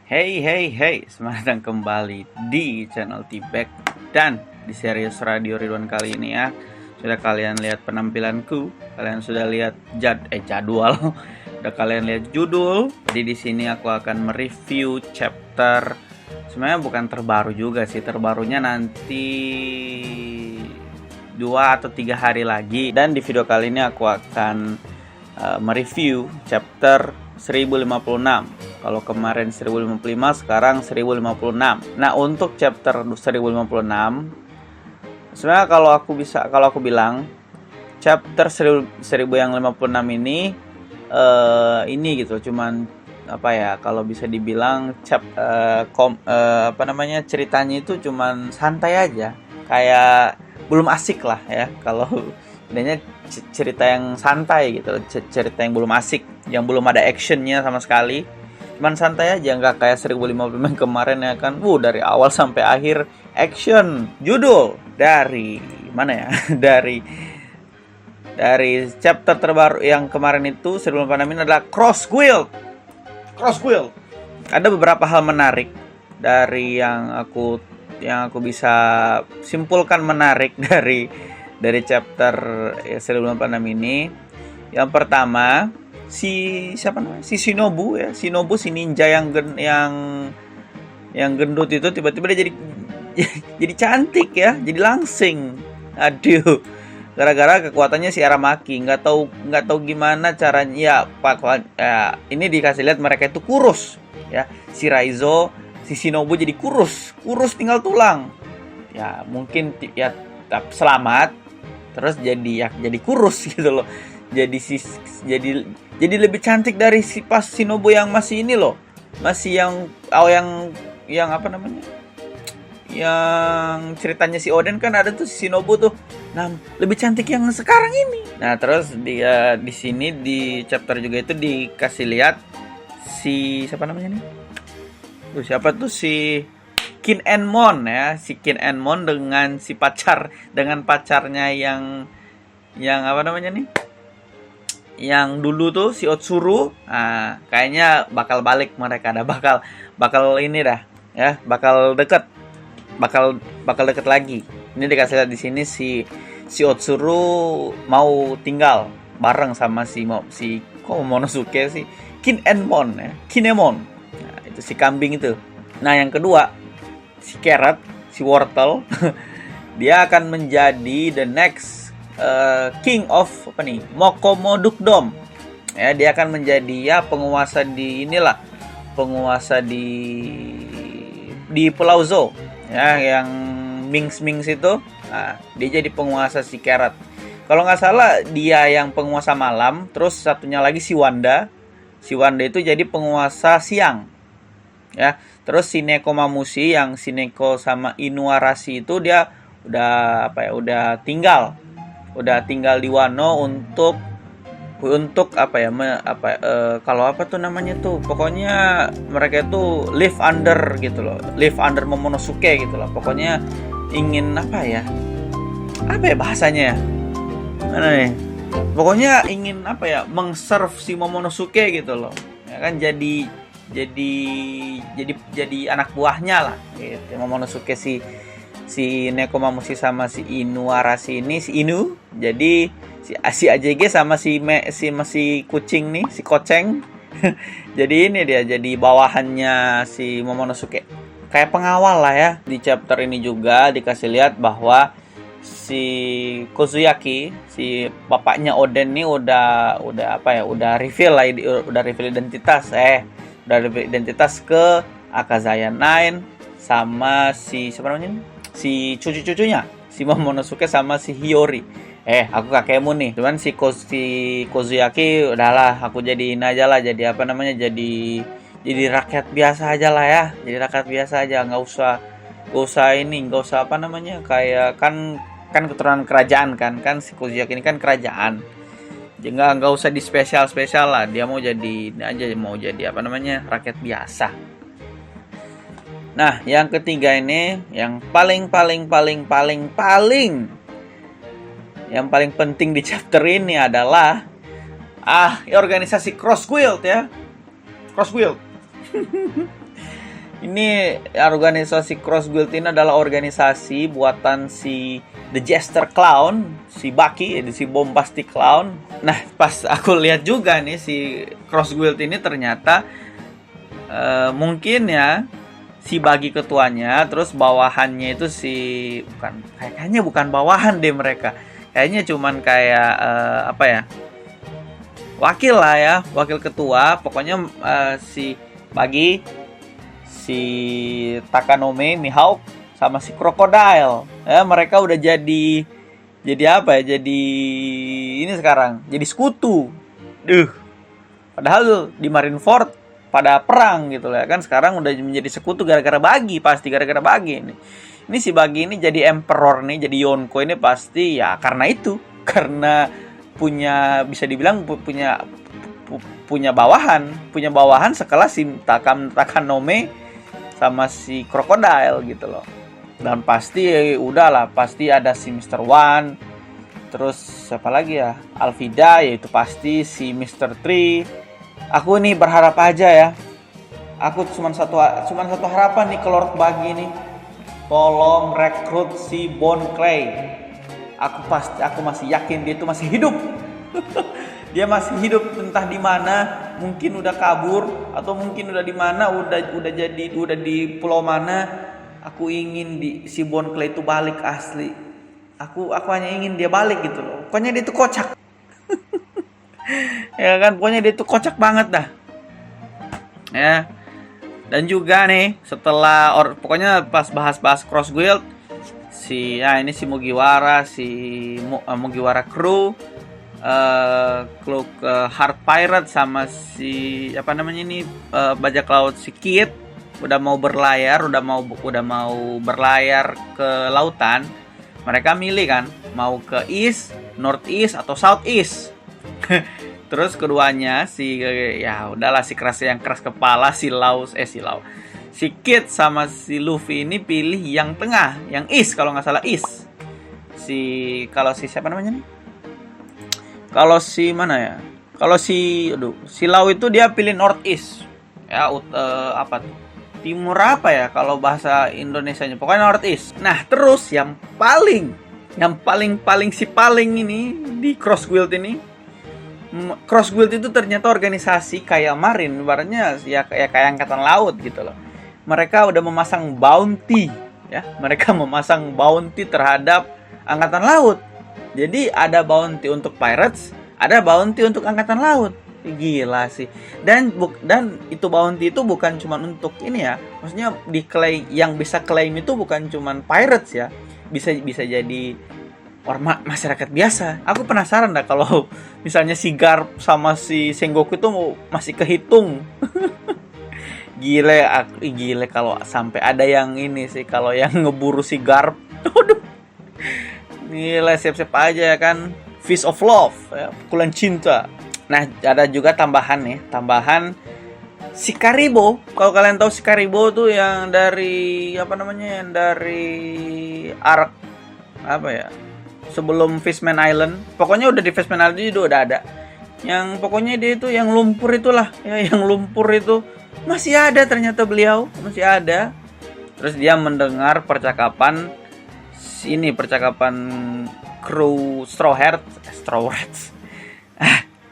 Hey hey hey, selamat datang kembali di channel Tibek dan di Serius Radio Ridwan kali ini ya. Sudah kalian lihat penampilanku, kalian sudah lihat jadwal, sudah kalian lihat judul. Jadi di sini aku akan mereview chapter. Sebenarnya bukan terbaru juga sih, terbarunya nanti 2 atau 3 hari lagi. Dan di video kali ini aku akan mereview chapter 1056. Kalau kemarin 1055, sekarang 1056. Nah, untuk chapter 1056, sebenarnya kalau aku bilang chapter 1056 ini gitu, cuman apa ya, kalau bisa dibilang ceritanya itu cuman santai aja, kayak belum asik lah ya. Kalau sebenarnya cerita yang santai gitu, cerita yang belum asik, yang belum ada actionnya sama sekali, cuman santai aja, nggak kayak 1055 kemarin ya kan. Dari awal sampai akhir action. Judul dari mana ya? dari chapter terbaru yang kemarin itu 1056 ini adalah Cross Guild. Ada beberapa hal menarik dari yang aku bisa simpulkan menarik dari chapter 1056 ini. Yang pertama, siapa namanya? Si Shinobu ya. Shinobu, si ninja yang gendut itu tiba-tiba dia jadi cantik ya, jadi langsing. Aduh. Gara-gara kekuatannya si Aramaki, nggak tahu gimana caranya ya, ini dikasih lihat mereka itu kurus ya. Si Raizo, si Shinobu jadi kurus tinggal tulang. Ya, mungkin ya selamat terus jadi kurus gitu loh. Jadi lebih cantik dari si pas Shinobu yang masih ini loh. Masih yang apa namanya? Yang ceritanya si Oden kan ada tuh si Shinobu tuh. Nah, lebih cantik yang sekarang ini. Nah, terus dia di sini di chapter juga itu dikasih lihat si siapa namanya nih? Siapa tuh si Kin Enmon ya, si Kin Enmon dengan pacarnya yang apa namanya nih? Yang dulu tuh si Otsuru. Nah, kayaknya bakal balik mereka, bakal ini dah ya, bakal deket lagi. Ini dikasih lihat di sini si Otsuru mau tinggal bareng sama si Momonosuke, si Kinemon ya, Kinemon. Nah, itu si kambing itu. Nah, yang kedua, si Carrot, si Wortel, dia akan menjadi the next king of apa nih? Mokomodukdom. Ya, dia akan menjadi ya penguasa di Pulau Zou. Ya, yang Mings itu. Nah, dia jadi penguasa si Carrot. Kalau nggak salah dia yang penguasa malam, terus satunya lagi si Wanda. Si Wanda itu jadi penguasa siang. Ya, terus si Neko Mamushi yang si Neko sama Inuarashi itu dia udah tinggal di Wano untuk kalau apa tuh namanya tuh, pokoknya mereka itu live under Momonosuke gitu loh. Pokoknya ingin apa ya bahasanya ya, mana nih, pokoknya ingin mengserve si Momonosuke gitu loh ya kan. Jadi anak buahnya lah gitu Momonosuke. Si Nekomamushi sama si Inuarashi ini, si Inu, jadi si AJG sama si kucing nih, si Koceng. Jadi ini dia jadi bawahannya si Momonosuke, kayak pengawal lah ya. Di chapter ini juga dikasih lihat bahwa si Kozuyaki, si bapaknya Oden nih udah reveal identitas ke Akazaya 9 sama si siapa namanya, si cucu-cucunya si Momonosuke sama si Hiyori. Aku kakekmu nih. Cuman si Kozuyaki udahlah, aku jadiin aja lah, jadi rakyat biasa aja lah ya. Jadi rakyat biasa aja, nggak usah kayak kan keturunan kerajaan kan si Kozuyaki ini kan kerajaan. Jadi nggak usah di spesial lah. Dia mau jadi rakyat biasa. Nah, yang ketiga ini yang paling penting di chapter ini adalah organisasi Cross Guild ya. Cross Guild. Ini organisasi Cross Guild ini adalah organisasi buatan si The Jester Clown, si Bucky, si Bombastic Clown. Nah, pas aku lihat juga nih si Cross Guild ini ternyata mungkin ya si Bucky ketuanya, terus bawahannya itu si kayaknya bukan bawahan deh mereka. Kayaknya cuman kayak apa ya? Wakil lah ya, wakil ketua. Pokoknya si Bucky, si Takanome, Mihawk, sama si Crocodile. Ya, mereka udah jadi apa ya? Jadi ini sekarang, jadi sekutu. Padahal di Marineford pada perang gitu lah kan, sekarang udah menjadi sekutu gara-gara Bucky, pasti gara-gara Bucky ini. Ini si Bucky ini jadi emperor nih, jadi Yonko ini pasti ya karena itu, karena punya bisa dibilang punya bawahan sekelas si Takanome sama si Crocodile gitu loh. Dan pasti udahlah, pasti ada si Mr. One, terus siapa lagi ya, Alvida, yaitu pasti si Mr. Tree. Aku nih berharap aja ya, aku cuma satu harapan nih ke Lord Bucky nih, tolong rekrut si Bone Clay. Aku masih yakin dia itu masih hidup. Dia masih hidup, entah di mana, mungkin udah kabur atau mungkin udah di mana, udah di pulau mana. Aku ingin si Bone Clay itu balik asli. Aku hanya ingin dia balik gitu loh. Pokoknya dia itu kocak. Ya kan, pokoknya dia itu kocak banget dah. Ya. Dan juga nih setelah pokoknya pas bahas-bahas Cross Guild, ini si Mugiwara, Mugiwara Crew, Heart Pirate sama si apa namanya ini, bajak laut si Kid udah mau berlayar ke lautan. Mereka milih kan mau ke east, northeast atau southeast. Terus keduanya ya udahlah, si keras kepala si Kid sama si Luffy ini pilih yang tengah, yang east kalau nggak salah east. Kalau si siapa namanya nih? Kalau si mana ya? Kalau si Lau itu dia pilih northeast. Ya apa tuh? Timur apa ya kalau bahasa Indonesianya? Pokoknya northeast. Nah, terus yang paling ini di Cross Guild ini. Cross Guild itu ternyata organisasi kayak Marine, ibaratnya ya kayak angkatan laut gitu loh. Mereka udah memasang bounty ya. Mereka memasang bounty terhadap angkatan laut. Jadi ada bounty untuk pirates, ada bounty untuk angkatan laut. Gila sih. Dan itu bounty itu bukan cuma untuk ini ya. Maksudnya yang bisa claim itu bukan cuma pirates ya. Bisa jadi masyarakat biasa. Aku penasaran dah kalau misalnya si Garp sama si Sengoku itu masih kehitung. Gile kalau sampai ada yang ini sih, kalau yang ngeburu si Garp. Aduh. Gila, siap-siap aja ya kan. Fist of Love ya, pukulan cinta. Nah, ada juga tambahan si Karibo. Kalau kalian tahu si Karibo tuh yang dari apa namanya? Yang dari arc apa ya? Sebelum Fishman Island. Pokoknya udah di Fishman Island itu udah ada. Yang pokoknya dia itu yang lumpur itulah, ya, yang lumpur itu masih ada, ternyata beliau masih ada. Terus dia mendengar percakapan kru Straw Hats.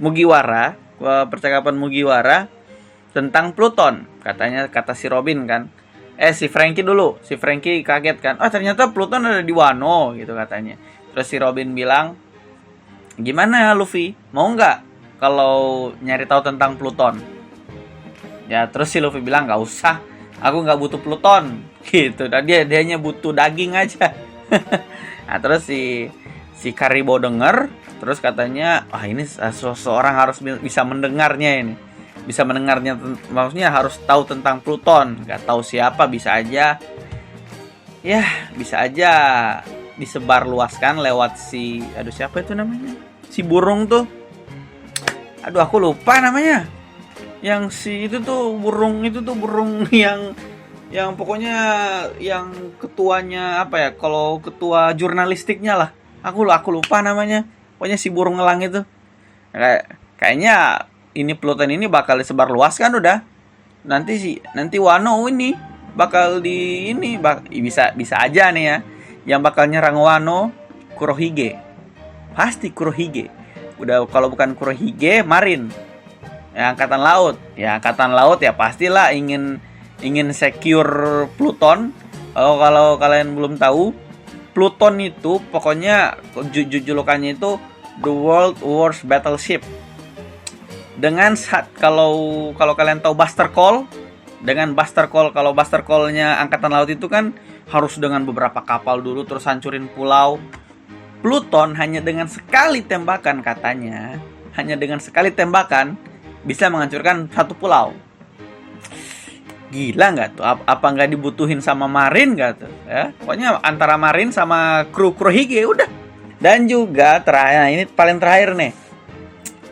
Mugiwara, percakapan Mugiwara tentang Pluton. Kata si Robin kan. Si Frankie dulu. Si Frankie kaget kan. Ternyata Pluton ada di Wano gitu katanya. Terus si Robin bilang, "Gimana Luffy? Mau nggak kalau nyari tahu tentang Pluton?" Ya, terus si Luffy bilang, "Nggak usah. Aku nggak butuh Pluton." Gitu. Dan dia hanya butuh daging aja. Nah, terus si Karibo denger, terus katanya, ini seseorang harus bisa mendengarnya ini. Bisa mendengarnya, maksudnya harus tahu tentang Pluton. Gak tahu siapa, bisa aja disebar luaskan lewat siapa itu namanya? Si burung tuh. Aku lupa namanya. Yang itu tuh burung yang pokoknya yang ketuanya apa ya? Kalau ketua jurnalistiknya lah. Aku lupa namanya. Pokoknya si burung elang itu. Kayaknya ini Pluton ini bakal disebar luas kan udah. Nanti Wano ini bakal di ini bisa bisa aja nih ya. Yang bakal nyerang Wano Kurohige. Pasti Kurohige. Udah kalau bukan Kurohige, Marin. Ya, angkatan laut. Ya, angkatan laut ya pastilah ingin secure Pluton. Kalau kalian belum tahu, Pluton itu pokoknya julukannya itu the world worst battleship. Dengan kalau kalian tahu Buster Call, dengan Buster Call, kalau Buster Call-nya angkatan laut itu kan harus dengan beberapa kapal dulu terus hancurin pulau. Pluton hanya dengan sekali tembakan katanya, hanya dengan sekali tembakan bisa menghancurkan satu pulau. Gila nggak tuh? Apa nggak dibutuhin sama Marin nggak tuh? Ya, pokoknya antara Marin sama kru Kurohige udah. Dan juga terakhir, nah ini paling terakhir nih,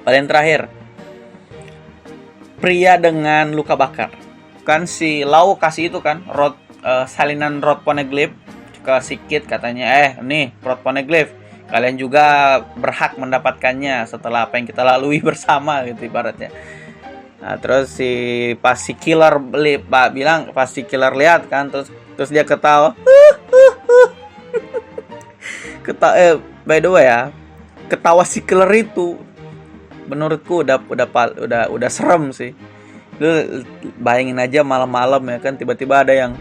paling terakhir, pria dengan luka bakar. Kan si Lau kasih itu kan salinan rod poneglyph ke si Kid katanya, nih rod poneglyph, kalian juga berhak mendapatkannya setelah apa yang kita lalui bersama gitu ibaratnya. Nah terus pas si killer lihat kan, terus dia ketawa. By the way ya, ketawa si killer itu menurutku udah serem sih. Lu bayangin aja malam-malam ya kan, tiba-tiba ada yang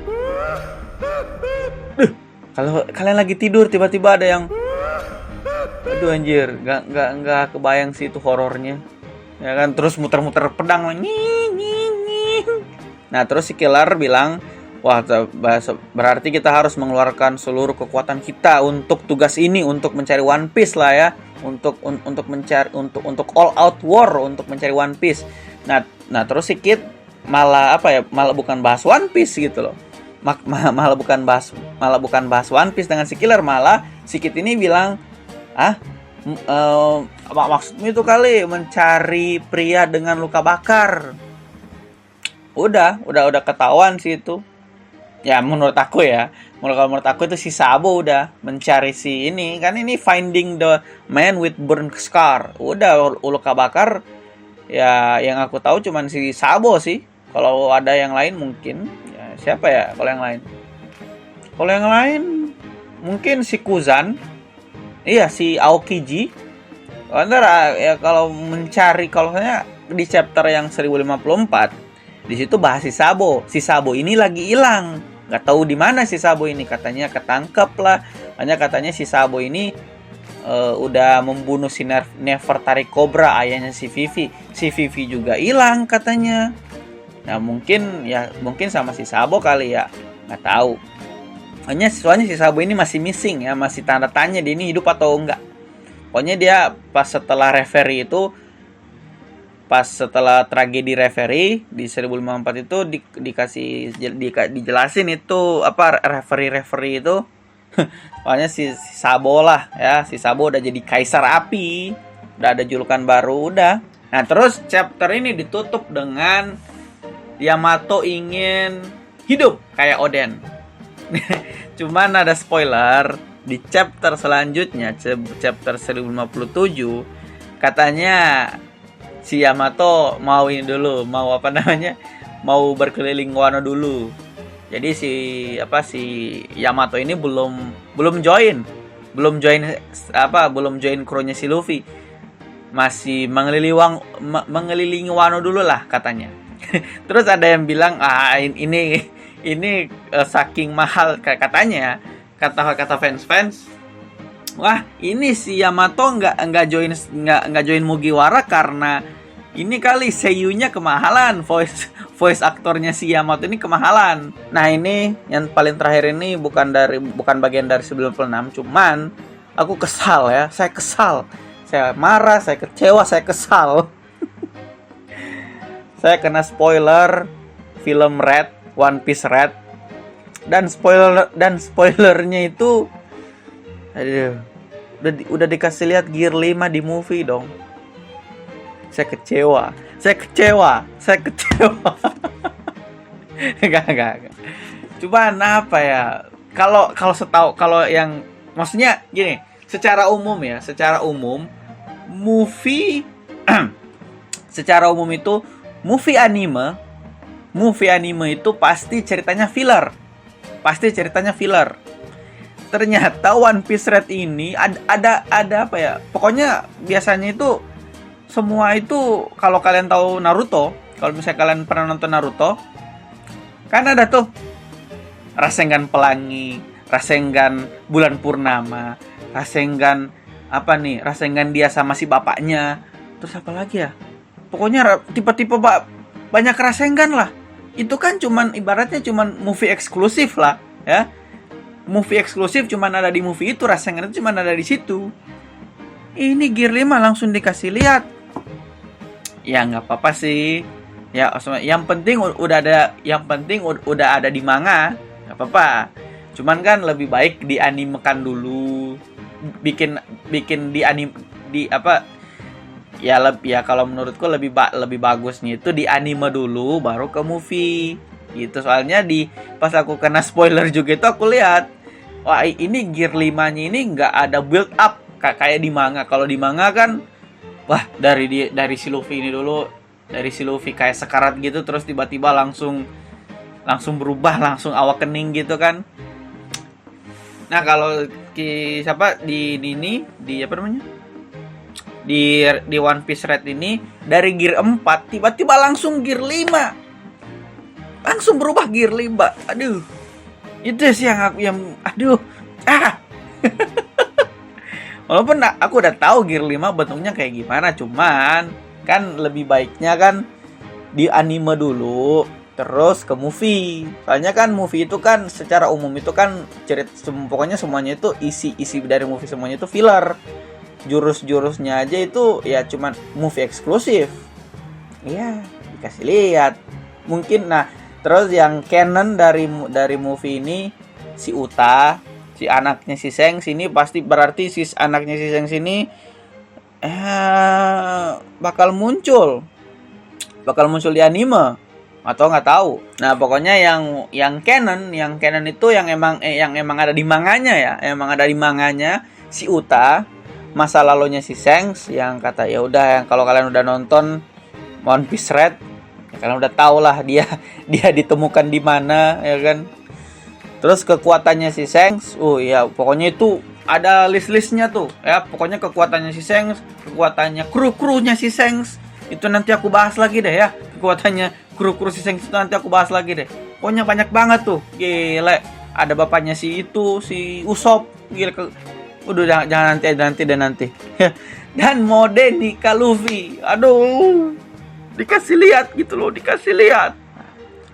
kalau kalian lagi tidur tiba-tiba ada yang aduh anjir, nggak kebayang sih itu horornya. Ya kan, terus muter-muter pedang. Nah, terus si killer bilang, "Wah, berarti kita harus mengeluarkan seluruh kekuatan kita untuk tugas ini, untuk mencari One Piece lah ya, untuk all out war untuk mencari One Piece." Nah, terus si Kid malah bukan bahas One Piece gitu loh. Malah bukan bahas One Piece dengan si killer, malah si Kid ini bilang, maksudmu itu kali mencari pria dengan luka bakar. Udah ketahuan sih itu. Ya menurut aku itu si Sabo udah mencari si ini kan, ini finding the man with burn scar. Udah luka bakar. Ya yang aku tahu cuman si Sabo sih. Kalau ada yang lain mungkin ya siapa ya kalau yang lain? Kalau yang lain mungkin si Kuzan. Iya, si Aokiji. Ya kalau mencari, kalau saya di chapter yang 1054 di situ bahas si Sabo. Si Sabo ini lagi hilang. Nggak tahu di mana si Sabo ini, katanya ketangkep lah. Hanya katanya si Sabo ini udah membunuh si Nefertari Cobra, ayahnya si Vivi. Si Vivi juga hilang katanya. Nah mungkin sama si Sabo kali ya, nggak tahu. Soalnya si Sabo ini masih missing ya, masih tanda tanya dia ini hidup atau enggak. Pokoknya dia pas setelah tragedi referee di 1054 itu dijelasin itu apa referee itu. Pokoknya si Sabo lah ya, si Sabo udah jadi kaisar api, udah ada julukan baru udah. Nah terus chapter ini ditutup dengan Yamato ingin hidup kayak Oden. Cuman ada spoiler di chapter selanjutnya, chapter 1057, katanya si Yamato mau berkeliling Wano dulu. Jadi si Yamato ini belum join krunya si Luffy. Masih mengelilingi Wano dulu lah katanya. Terus ada yang bilang ini saking mahal katanya, kata fans, wah ini si Yamato nggak join Mugiwara karena ini kali seiyunya kemahalan, voice aktornya si Yamato ini kemahalan. Nah ini yang paling terakhir ini bukan bagian dari 96, cuman aku kesal ya, saya marah, saya kecewa, saya kesal. Saya kena spoiler film Red, One Piece Red, dan spoilernya itu, aduh, udah dikasih lihat Gear 5 di movie dong. Saya kecewa. Enggak. Cuman apa ya? Kalau yang maksudnya gini, secara umum movie secara umum itu movie movie anime itu pasti ceritanya filler. Pasti ceritanya filler. Ternyata One Piece Red ini ada apa ya? Pokoknya biasanya itu semua itu, kalau kalian tahu Naruto, kalau misalnya kalian pernah nonton Naruto, kan ada tuh Rasengan Pelangi, Rasengan Bulan Purnama, Rasengan apa nih? Rasengan dia sama si bapaknya. Terus apa lagi ya? Pokoknya tipe-tipe banyak Rasengan lah. Itu kan cuman ibaratnya cuman movie eksklusif lah, ya. Movie eksklusif cuman ada di movie itu, Rasengan itu cuman ada di situ. Ini Gear 5 langsung dikasih lihat. Ya nggak apa-apa sih. Ya, yang penting udah ada di manga, nggak apa-apa. Cuman kan lebih baik dianimekan dulu. Bikin ya kalau menurutku lebih bagusnya itu di anime dulu baru ke movie. Gitu, soalnya pas aku kena spoiler juga itu aku lihat, wah ini Gear 5-nya ini nggak ada build up kayak di manga. Kalau di manga kan, wah dari si Luffy ini dulu, dari si Luffy kayak sekarat gitu, terus tiba-tiba langsung berubah, langsung awakening gitu kan. Nah kalau di apa namanya, di One Piece Red ini dari Gear 4 tiba-tiba langsung Gear 5, langsung berubah Gear 5. Aduh, itu sih yang aduh walaupun aku udah tahu Gear 5 bentuknya kayak gimana, cuman kan lebih baiknya kan di anime dulu terus ke movie. Soalnya kan movie itu kan secara umum itu kan pokoknya semuanya itu isi dari movie semuanya itu filler. Jurus-jurusnya aja itu ya cuman movie eksklusif. Iya, dikasih lihat. Mungkin terus yang canon dari movie ini si Uta, si anaknya si Shanks ini pasti berarti si anaknya si Shanks ini bakal muncul di anime atau nggak tahu. Nah pokoknya yang canon itu yang emang ada di manganya ya, emang ada di manganya si Uta, masa lalunya si Shanks, yang kata ya udah, yang kalau kalian udah nonton One Piece Red ya kalian udah tau lah dia ditemukan di mana ya kan. Terus kekuatannya si Shanks, ya pokoknya itu ada list-listnya tuh ya. Pokoknya kekuatannya si Shanks, kekuatannya kru-krunya si Shanks itu nanti aku bahas lagi deh ya. Kekuatannya kru-kru si Shanks itu nanti aku bahas lagi deh. Pokoknya banyak banget tuh, gile. Ada bapaknya si Usopp, gile. Udah jangan nanti. Dan mode Nika Luffy, aduh, dikasih lihat gitu loh, dikasih lihat.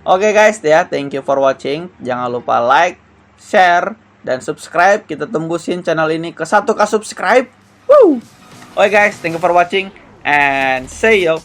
Oke guys ya, thank you for watching. Jangan lupa like, share, dan subscribe. Kita tembusin channel ini ke 1K subscribe. Oke guys, thank you for watching and see you.